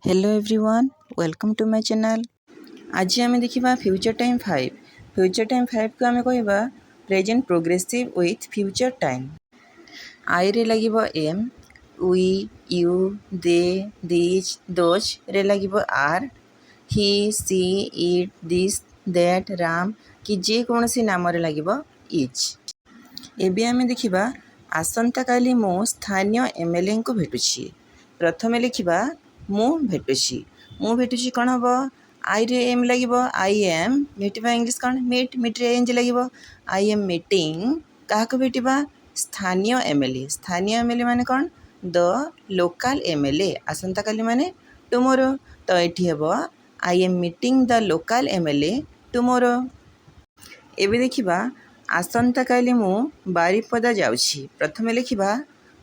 Hello everyone, welcome to my channel. आज आम देखा फ्यूचर टाइम 5। फ्यूचर टाइम 5 को आम कहवा present progressive with future time. I रे लगे am, we, you, they, these, those रे लगे are, he, she, it, this, that, Ram कि जेकोसी नाम लगे इज। एबे आम देखा आसंता काली मो स्थानीय एमएलए को भेटुछि। प्रथमे लिखा मु भेटुछि कौन हम आई रे एम लगे आई एम भेटा इंग्लीश कौन मीट रे एंज लगे आई एम मीटिंग क्या भेटा स्थानीय एमएलए माने कौन द लोकल एमएलए आसंता काली माने टुमोरो। तो ये हम I am meeting the local MLA tomorrow. एबे देखिबा आसंता काली मु बारिपदा जाउछि। प्रथमे लिखिबा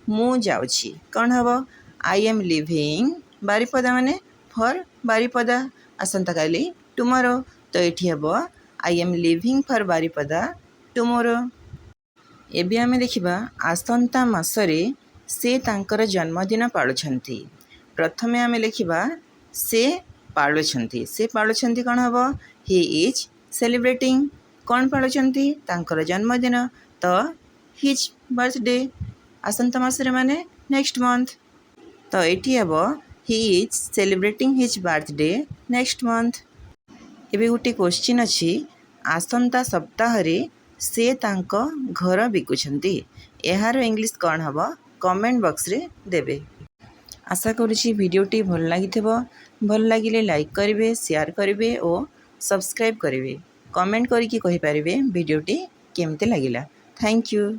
मु जाउछि कौन हम आई एम लिविंग बारिपदा माने फॉर बारिपदा आसंता काली टुमोरो। तो ये हम I am living for Baripada tomorrow. एबे आमे देखिबा आसंता मासरे से तांकर जन्मदिन पालुछंती। प्रथमे आमे लिखिबा से पालुछंती कौन हम ही इज सेलिब्रेटिंग कौन पालुछंती तांकर जन्मदिन। तो हिज बर्थडे आसंता मासरे माने नेक्स्ट मंथ। तो ये हम he is celebrating his birthday next month. एबे गोटे क्वेश्चन अच्छी आसंता सप्ताह से तांको घर बिकुछंती यार इंग्लिश कौन हम कमेंट बॉक्स रे देबे। आशा करुछि वीडियोटी भल लागिथिबो। भल लागिले लाइक करिवे, शेयर करिवे और सब्सक्राइब करिवे। कमेंट करिकी कहि पारिबे वीडियोटी केमते लागिला। Thank you.